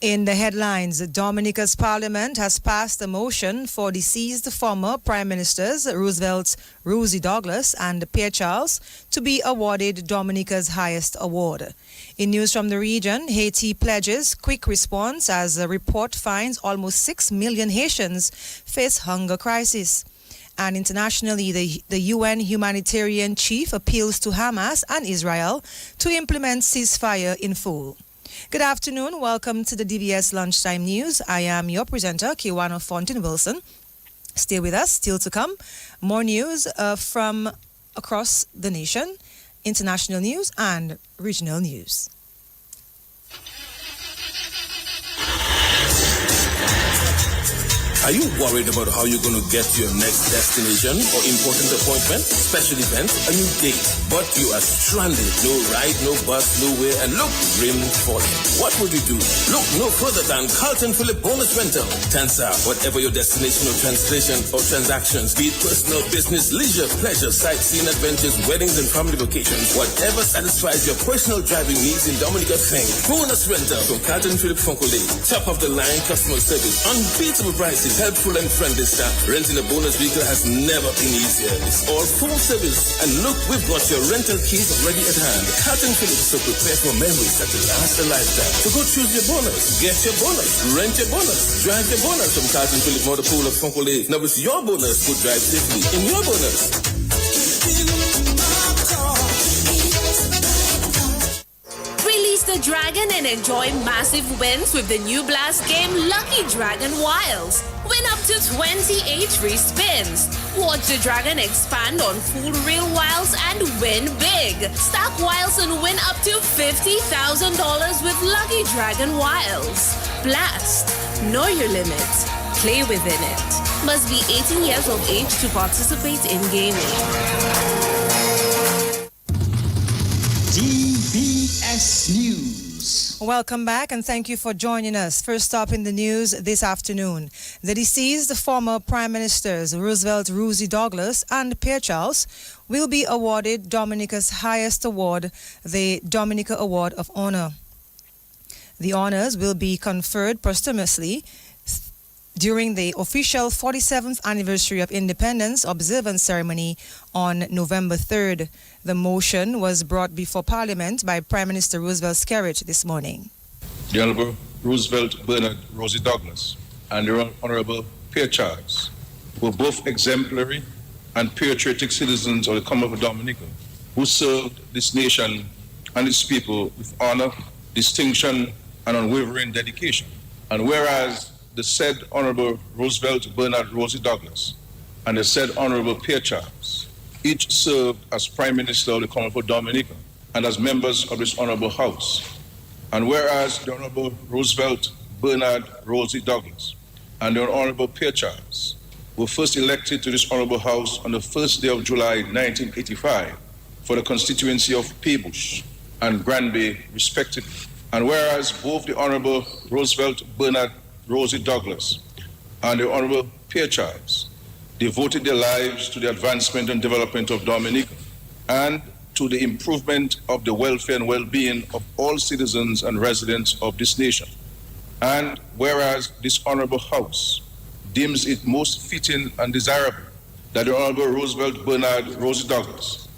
In the headlines, Dominica's parliament has passed a motion for deceased former Prime Ministers Roosevelt Rosie Douglas and Pierre Charles to be awarded Dominica's highest award. In news from the region, Haiti pledges quick response as a report finds almost 6 million Haitians face hunger crisis. And internationally, the UN humanitarian chief appeals to Hamas and Israel to implement ceasefire in full. Good afternoon. Welcome to the DBS Lunchtime News. I am your presenter, Kiwana Fontaine Wilson. Stay with us. Still to come, more news from across the nation, international news and regional news. Are you worried about how you're going to get to your next destination or important appointment, special event, a new date, but you are stranded? No ride, no bus, nowhere, and look, rain falling. What would you do? Look no further than Carlton Phillip Bonus Rental. Tansa, whatever your destination or translation or transactions, be it personal, business, leisure, pleasure, sightseeing, adventures, weddings, and family vacations, whatever satisfies your personal driving needs in Dominica, think Bonus Rental from Carlton Phillip Fonkole. Top of the line customer service, unbeatable prices, helpful and friendly staff. Renting a bonus vehicle has never been easier. It's all full service. And look, we've got your rental keys ready at hand. Carlton Phillips, so prepare for memories that will last a lifetime. So go choose your bonus, get your bonus, rent your bonus, drive your bonus from Carlton Phillips Motor Pool of Fonkole. Now it's your bonus. Go drive safely in your bonus. Release the dragon and enjoy massive wins with the new blast game Lucky Dragon Wilds. Win up to 28 free spins. Watch the dragon expand on full real wilds and win big. Stack wilds and win up to $50,000 with Lucky Dragon Wilds. Blast. Know your limit. Play within it. Must be 18 years of age to participate in gaming. DBS News. Welcome back and thank you for joining us. First up in the news this afternoon, the deceased former Prime Ministers Roosevelt Rosie Douglas and Pierre Charles will be awarded Dominica's highest award, the Dominica Award of Honor. The honors will be conferred posthumously during the official 47th anniversary of independence observance ceremony on November 3rd. The motion was brought before Parliament by Prime Minister Roosevelt Skerrit this morning. The Honorable Roosevelt Bernard Rosie Douglas and the Honorable Pierre Charles were both exemplary and patriotic citizens of the Commonwealth of Dominica who served this nation and its people with honor, distinction, and unwavering dedication. And whereas the said Honorable Roosevelt Bernard Rosie Douglas and the said Honorable Pierre Charles each served as Prime Minister of the Commonwealth of Dominica and as members of this Honorable House. And whereas the Honorable Roosevelt Bernard Rosie Douglas and the Honorable Pierre Charles were first elected to this Honorable House on the first day of July 1985 for the constituency of Peebush and Granby, respectively. And whereas both the Honorable Roosevelt Bernard Rosie Douglas and the Honorable Pierre Charles devoted their lives to the advancement and development of Dominica and to the improvement of the welfare and well-being of all citizens and residents of this nation. And whereas this Honorable House deems it most fitting and desirable that the Honorable Roosevelt Bernard Rosie Douglas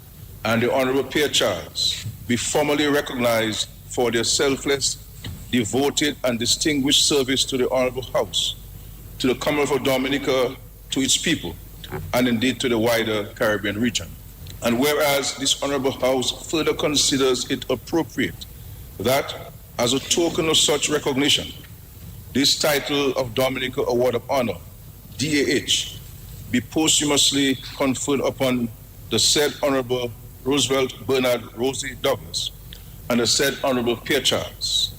and the Honorable Pierre Charles be formally recognized for their selfless, devoted, and distinguished service to the Honorable House, to the Commonwealth of Dominica, to its people, and indeed to the wider Caribbean region. And whereas this Honorable House further considers it appropriate that, as a token of such recognition, this title of Dominica Award of Honor, DAH, be posthumously conferred upon the said Honorable Roosevelt Bernard Rosie Douglas and the said Honorable Pierre Charles.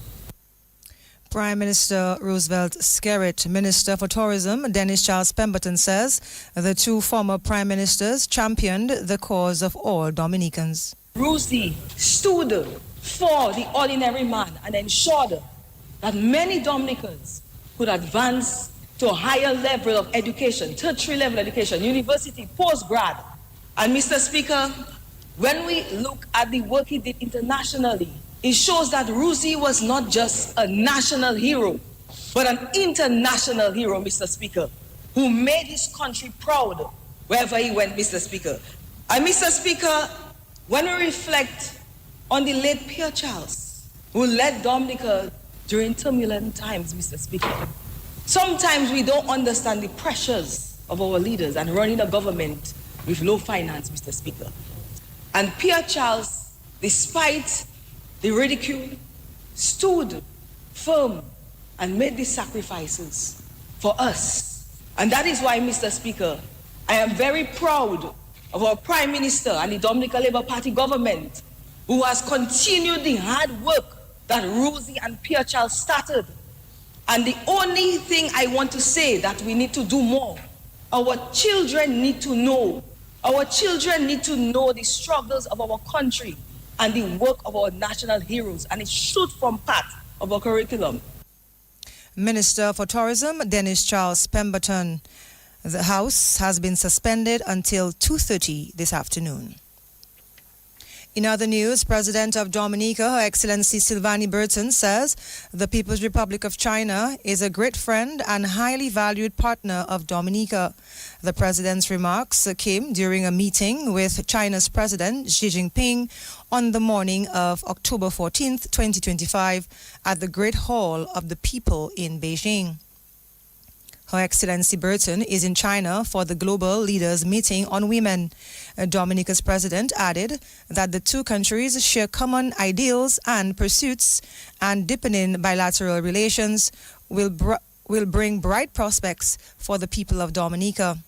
Prime Minister Roosevelt Skerrit. Minister for Tourism Dennis Charles Pemberton says the two former prime ministers championed the cause of all Dominicans. Rosie stood for the ordinary man and ensured that many Dominicans could advance to a higher level of education, tertiary level education, university, post-grad. And Mr. Speaker, when we look at the work he did internationally, it shows that Ruzi was not just a national hero, but an international hero, Mr. Speaker, who made his country proud wherever he went, Mr. Speaker. And Mr. Speaker, when we reflect on the late Pierre Charles, who led Dominica during turbulent times, Mr. Speaker, sometimes we don't understand the pressures of our leaders and running a government with no finance, Mr. Speaker. And Pierre Charles, despite the ridicule, stood firm and made these sacrifices for us. And that is why, Mr. Speaker, I am very proud of our Prime Minister and the Dominica Labour Party government, who has continued the hard work that Rosie and Pierre Charles started. And the only thing I want to say that we need to do more, our children need to know. Our children need to know the struggles of our country and the work of our national heroes, and it should form part of our curriculum. Minister for Tourism, Dennis Charles Pemberton. The House has been suspended until 2:30 this afternoon. In other news, President of Dominica, Her Excellency Silvani Burton, says the People's Republic of China is a great friend and highly valued partner of Dominica. The President's remarks came during a meeting with China's President Xi Jinping on the morning of October 14th, 2025, at the Great Hall of the People in Beijing. Her Excellency Burton is in China for the Global Leaders Meeting on Women. Dominica's president added that the two countries share common ideals and pursuits, and deepening bilateral relations will bring bright prospects for the people of Dominica.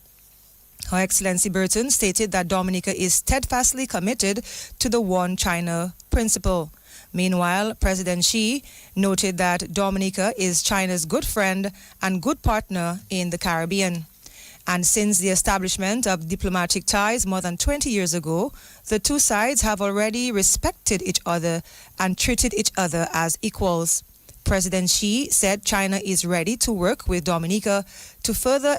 Her Excellency Burton stated that Dominica is steadfastly committed to the One China principle. Meanwhile, President Xi noted that Dominica is China's good friend and good partner in the Caribbean. And since the establishment of diplomatic ties more than 20 years ago, the two sides have already respected each other and treated each other as equals. President Xi said China is ready to work with Dominica to further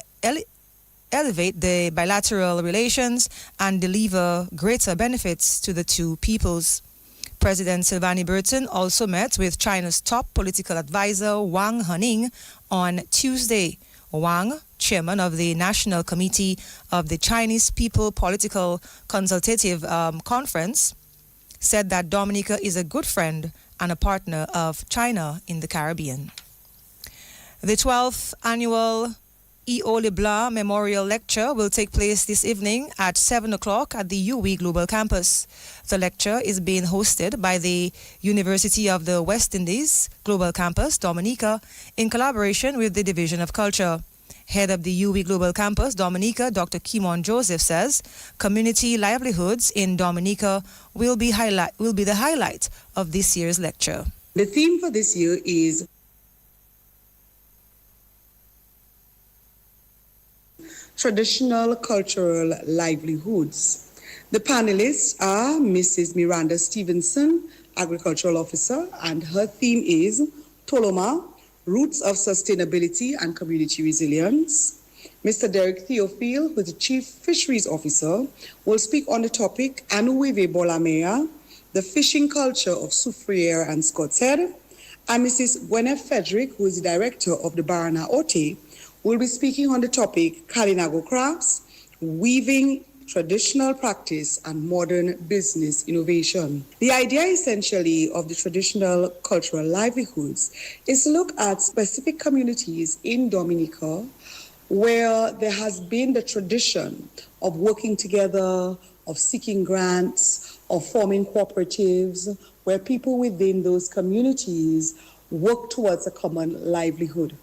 elevate the bilateral relations and deliver greater benefits to the two peoples. President Silvani Burton also met with China's top political advisor Wang Hening on Tuesday. Wang, chairman of the National Committee of the Chinese People Political Consultative Conference, said that Dominica is a good friend and a partner of China in the Caribbean. The 12th annual E.O. LeBlanc Memorial Lecture will take place this evening at 7 o'clock at the UWI Global Campus. The lecture is being hosted by the University of the West Indies Global Campus, Dominica, in collaboration with the Division of Culture. Head of the UWI Global Campus, Dominica, Dr. Kimon Joseph says community livelihoods in Dominica will be the highlight of this year's lecture. The theme for this year is traditional cultural livelihoods. The panelists are Mrs. Miranda Stevenson, Agricultural Officer, and her theme is Toloma, Roots of Sustainability and Community Resilience. Mr. Derek Theophile, who is the Chief Fisheries Officer, will speak on the topic Anuive Bolamea, the fishing culture of Soufriere and Scott's Head. And Mrs. Gwyneth Frederick, who is the Director of the Barana Ote, will be speaking on the topic Kalinago crafts, weaving traditional practice and modern business innovation. The idea essentially of the traditional cultural livelihoods is to look at specific communities in Dominica where there has been the tradition of working together, of seeking grants, of forming cooperatives, where people within those communities work towards a common livelihood.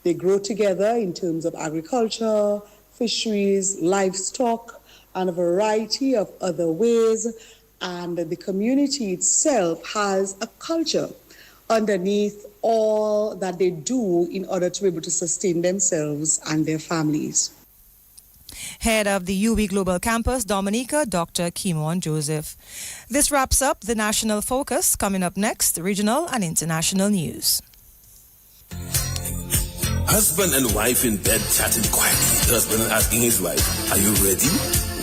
They grow together in terms of agriculture, fisheries, livestock, and a variety of other ways. And the community itself has a culture underneath all that they do in order to be able to sustain themselves and their families. Head of the UWI Global Campus, Dominica, Dr. Kimon Joseph. This wraps up the National Focus. Coming up next, regional and international news. Husband and wife in bed chatting quietly. The husband asking his wife, "Are you ready?"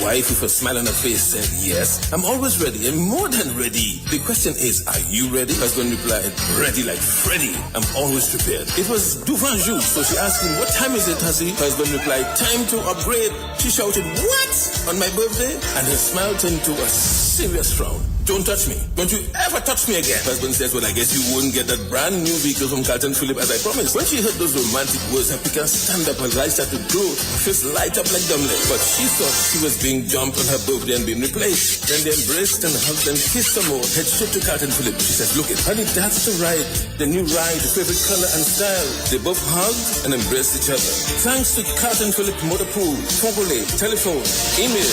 wife with a smile on her face said, yes, I'm always ready and more than ready. The question is, are you ready? Husband replied, ready like Freddy. I'm always prepared. It was devant jour, so she asked him, what time is it, hussy? Husband replied, time to upgrade. She shouted, what? On my birthday? And her smile turned to a serious frown. Don't touch me. Don't you ever touch me again. Husband says, well, I guess you won't get that brand new vehicle from Carlton Phillip as I promised. When she heard those romantic words, her picker stand up, her eyes started to glow, her face light up like dumbling. But she thought she was being jumped on her birthday and being replaced. Then they embraced and hugged and kissed some more. Head straight to Carlton Phillip. She says, look it, honey, that's the ride. The new ride, the favorite color and style. They both hugged and embraced each other. Thanks to Carlton Phillip Motor Pool, Fogole, telephone, email.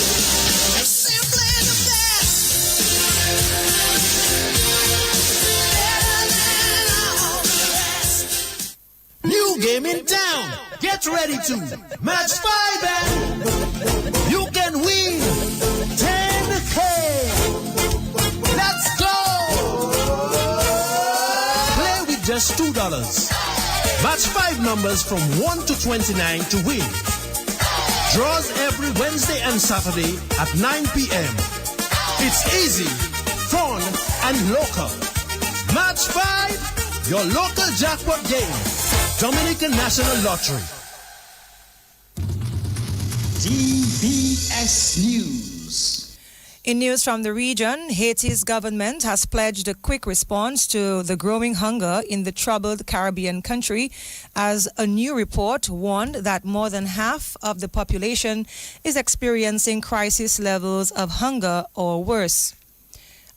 New game in town. Get ready to match 5 and you can win 10K. Let's go. Play with just $2. Match 5 numbers from 1 to 29 to win. Draws every Wednesday and Saturday at 9 p.m. It's easy, fun, and local. Match 5, your local jackpot game. Dominican National Lottery. DBS News. In news from the region, Haiti's government has pledged a quick response to the growing hunger in the troubled Caribbean country, as a new report warned that more than half of the population is experiencing crisis levels of hunger or worse.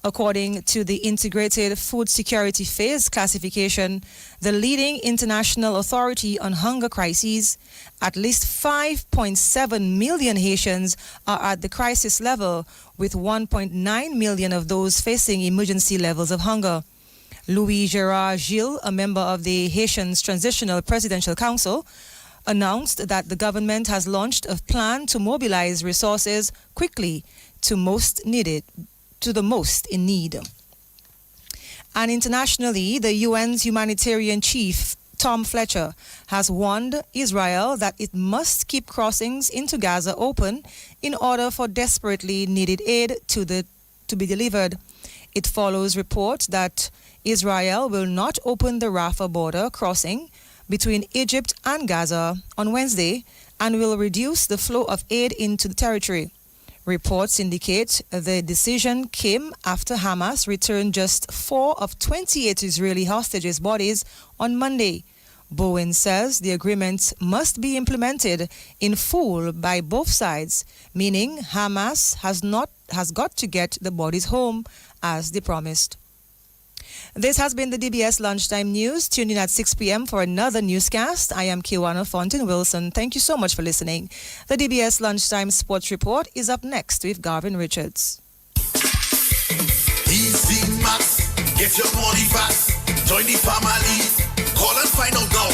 According to the Integrated Food Security Phase classification, the leading international authority on hunger crises, at least 5.7 million Haitians are at the crisis level, with 1.9 million of those facing emergency levels of hunger. Louis Gerard Gilles, a member of the Haitians Transitional Presidential Council, announced that the government has launched a plan to mobilize resources quickly to the most in need. And internationally, the UN's humanitarian chief, Tom Fletcher, has warned Israel that it must keep crossings into Gaza open in order for desperately needed aid to be delivered. It follows reports that Israel will not open the Rafah border crossing between Egypt and Gaza on Wednesday and will reduce the flow of aid into the territory. Reports indicate the decision came after Hamas returned just 4 of 28 Israeli hostages' bodies on Monday. Bowen says the agreement must be implemented in full by both sides, meaning Hamas has got to get the bodies home as they promised. This has been the DBS Lunchtime News. Tune in at 6 p.m. for another newscast. I am Kiwana Fontaine-Wilson. Thank you so much for listening. The DBS Lunchtime Sports Report is up next with Garvin Richards. Easy Max, get your money fast. Join the family. Call and find out now.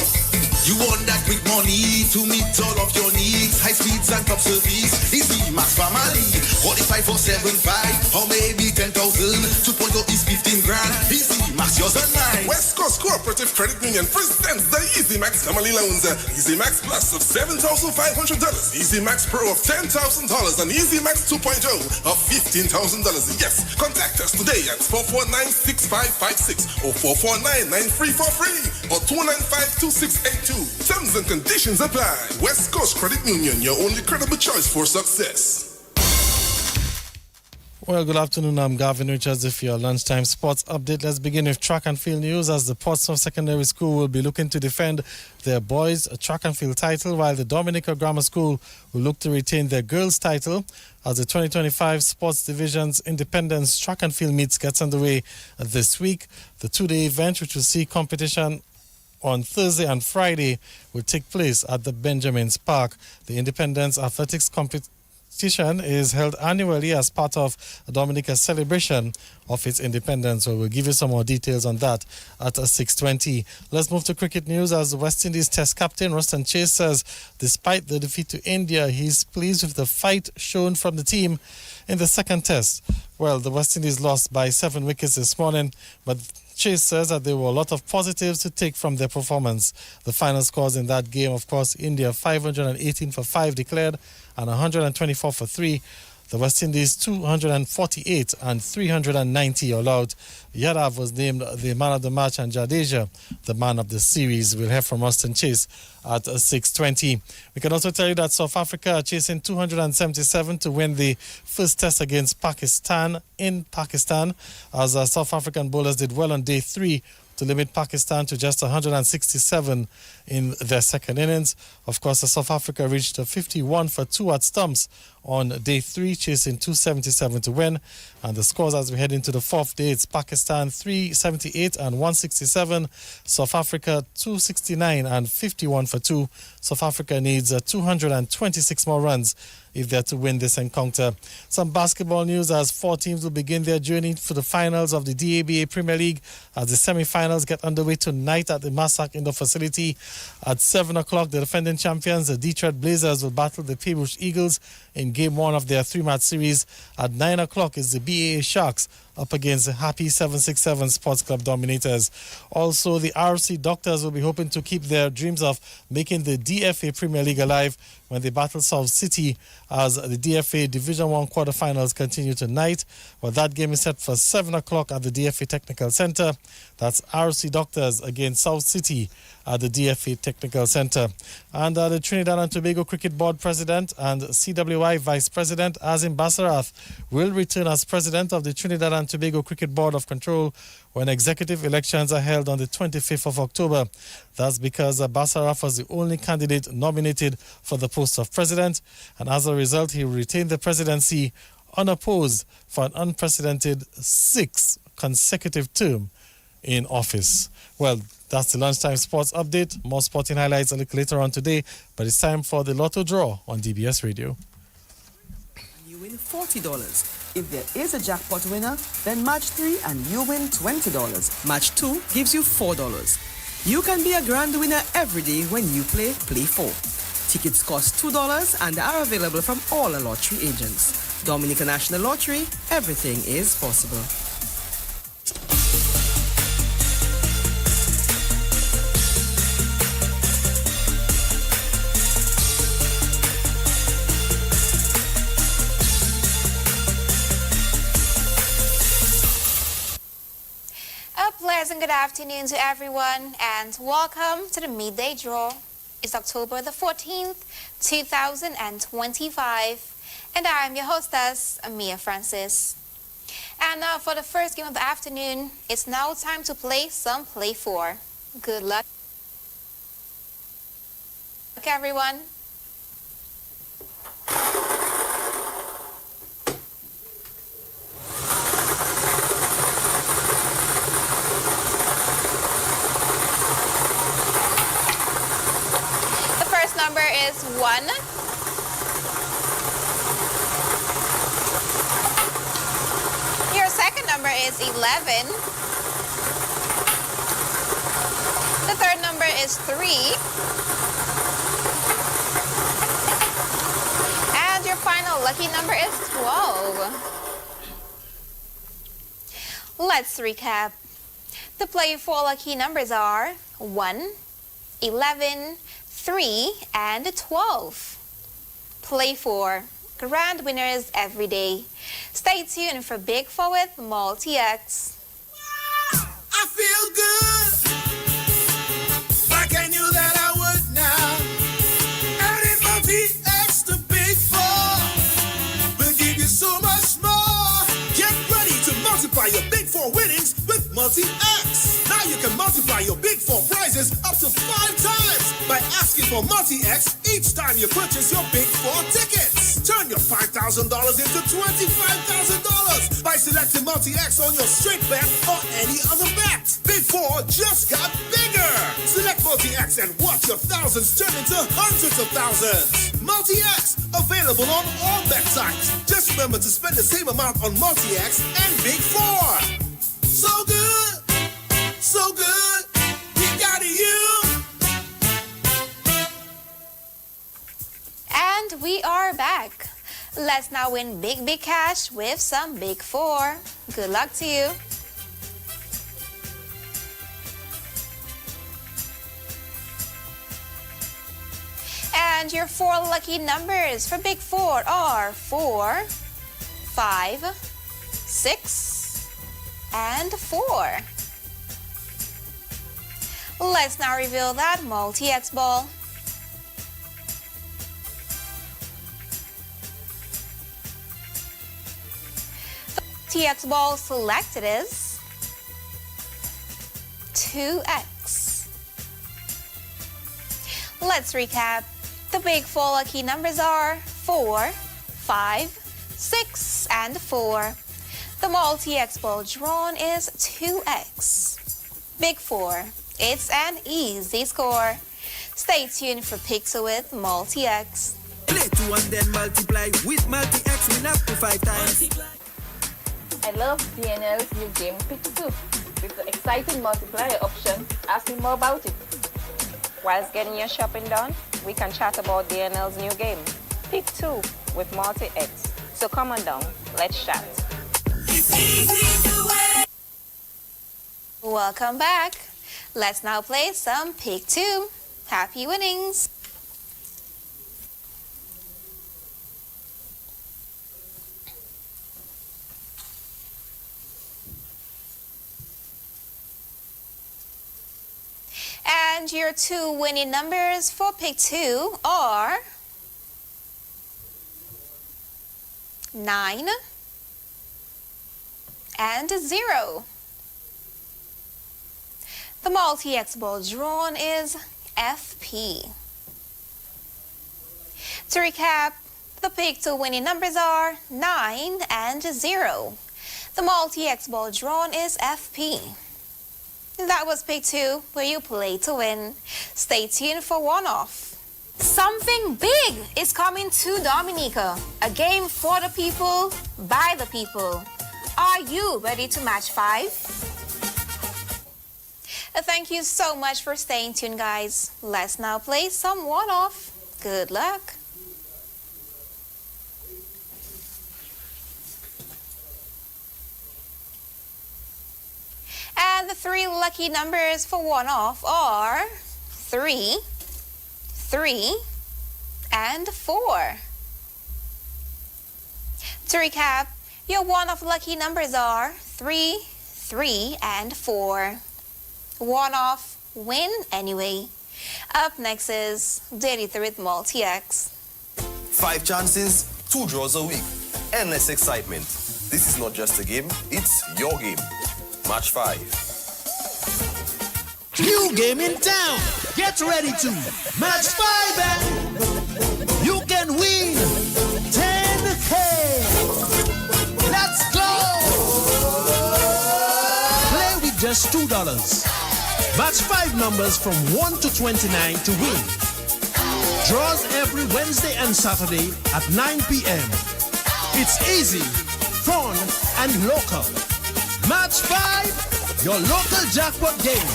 You want that quick money to meet all of your needs. High speeds and top service. Easy Max Family. 45 or 75 or maybe 10,000. 2.0 is 15 grand. Easy Max, yours and mine. West Coast Cooperative Credit Union presents the Easy Max Family Loans. Easy Max Plus of $7,500. Easy Max Pro of $10,000 and Easy Max 2.0 of $15,000. Yes, contact us today at 449-6556 or 449-9343 or 295-2682. Terms and conditions apply. West Coast Credit Union, your only credible choice for success. Well, good afternoon. I'm Gavin Richards with your lunchtime sports update. Let's begin with track and field news, as the Portsmouth Secondary School will be looking to defend their boys' track and field title, while the Dominica Grammar School will look to retain their girls' title as the 2025 Sports Division's Independence Track and Field meets gets underway this week. The two-day event, which will see competition on Thursday and Friday, will take place at the Benjamins Park. The Independence Athletics Competition is held annually as part of Dominica's celebration of its independence. So we'll give you some more details on that at 6:20. Let's move to cricket news, as the West Indies Test captain Ruston Chase says despite the defeat to India, he's pleased with the fight shown from the team in the second test. Well, the West Indies lost by 7 wickets this morning, but Chase says that there were a lot of positives to take from their performance. The final scores in that game, of course, India 518 for 5 declared and 124 for 3. The West Indies 248 and 390 allowed. Yadav was named the man of the match and Jadeja the man of the series. We'll hear from Austin Chase at 6:20. We can also tell you that South Africa are chasing 277 to win the first test against Pakistan in Pakistan, as South African bowlers did well on day 3 to limit Pakistan to just 167 in their second innings. Of course, South Africa reached 51 for 2 at stumps on day 3, chasing 277 to win. And the scores as we head into the 4th day, it's Pakistan 378 and 167, South Africa 269 and 51 for 2. South Africa needs 226 more runs if they're to win this encounter. Some basketball news as 4 teams will begin their journey for the finals of the DABA Premier League as the semi-finals get underway tonight at the Massac Indoor Facility. At 7 o'clock, the defending champions, the Detroit Blazers, will battle the Peebush Eagles in Game 1 of their 3-match series. At 9 o'clock is the BAA Sharks up against the Happy 767 Sports Club Dominators. Also, the RC Doctors will be hoping to keep their dreams of making the DFA Premier League alive when they battle South City as the DFA Division 1 quarterfinals continue tonight. Well, that game is set for 7 o'clock at the DFA Technical Centre. That's RC Doctors against South City at the DFA Technical Centre. And the Trinidad and Tobago Cricket Board President and CWI Vice President Azim Basarath will return as President of the Trinidad and Tobago Cricket Board of Control when executive elections are held on the 25th of October. That's because Basarath was the only candidate nominated for the post of President, and as a result, he will retain the presidency unopposed for an unprecedented 6th consecutive term in office. Well, that's the lunchtime sports update. More sporting highlights a little later on today, but it's time for the Lotto Draw on DBS Radio. You win $40. If there is a jackpot winner, then match 3 and you win $20. Match 2 gives you $4. You can be a grand winner every day when you play 4. Tickets cost $2 and are available from all the lottery agents. Dominican National Lottery, everything is possible. A pleasant good afternoon to everyone and welcome to the midday draw. It's October the 14th, 2025, and I'm your hostess, Mia Francis. And for the first game of the afternoon, it's now time to play some Play 4. Good luck, everyone. Number is 1. Your second number is 11. The third number is 3. And your final lucky number is 12. Let's recap. The Play 4 lucky numbers are 1, 11, 3 and 12. Play 4. Grand winners every day. Stay tuned for Big 4 with Multi-X. I feel good, like I knew that I would now. Adding Multi-X to Big 4 will give you so much more. Get ready to multiply your Big 4 winnings with Multi-X. Now you can multiply your Big 4 prizes up to 5 times by asking for Multi-X each time you purchase your Big 4 tickets. Turn your $5,000 into $25,000 by selecting Multi-X on your straight bet or any other bet. Big 4 just got bigger. Select Multi-X and watch your thousands turn into hundreds of thousands. Multi-X, available on all bet types. Just remember to spend the same amount on Multi-X and Big 4. So good, so good, we got you. And we are back. Let's now win big cash with some Big 4. Good luck to you. And your 4 lucky numbers for Big 4 are 4, 5, 6, and 4. Let's now reveal that multi-X ball. The multi-X ball selected is 2X. Let's recap. The Big 4 lucky numbers are 4, 5, 6, and 4. The multi-X ball drawn is 2X. Big 4. It's an easy score. Stay tuned for Pixel with multi-X. Play 2 and then multiply with multi-X. Win up to 5 times. I love DNL's new game Pick 2 with the exciting multiplier option. Ask me more about it. Whilst getting your shopping done, we can chat about DNL's new game, Pick 2 with multi-X. So come on down, let's chat. Welcome back. Let's now play some Pick 2. Happy winnings. And your 2 winning numbers for Pick 2 are 9 and 0. The multi-X ball drawn is FP. To recap, the Pick 2 winning numbers are 9 and 0. The multi-X ball drawn is FP. That was Pick 2, where you play to win. Stay tuned for one-off. Something big is coming to Dominica. A game for the people, by the people. Are you ready to match 5? Thank you so much for staying tuned, guys. Let's now play some one-off. Good luck. And the 3 lucky numbers for one-off are 3, 3, and 4. To recap, your one-off lucky numbers are 3, 3, and 4. One-off, win anyway. Up next is Daily 3 with multi-X. 5 chances, 2 draws a week. Endless excitement. This is not just a game, it's your game. Match 5. New game in town. Get ready to match 5 and you can win 10K. Let's go. Play with just $2. Match 5 numbers from 1 to 29 to win. Draws every Wednesday and Saturday at 9 p.m. It's easy, fun, and local. Match 5, your local jackpot game.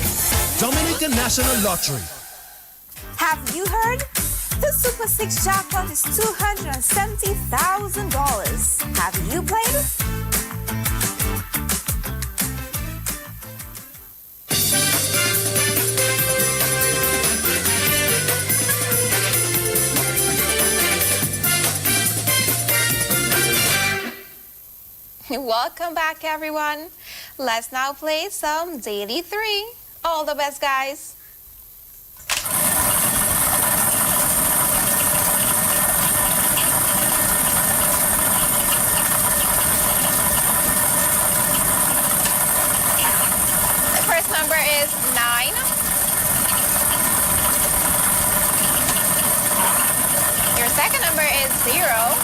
Dominican National Lottery. Have you heard? The Super 6 jackpot is $270,000. Have you played? Welcome back, everyone. Let's now play some Daily 3. All the best, guys. The first number is 9. Your second number is 0.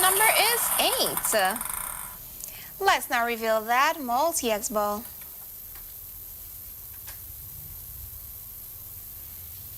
Number is 8. Let's now reveal that multi-X ball.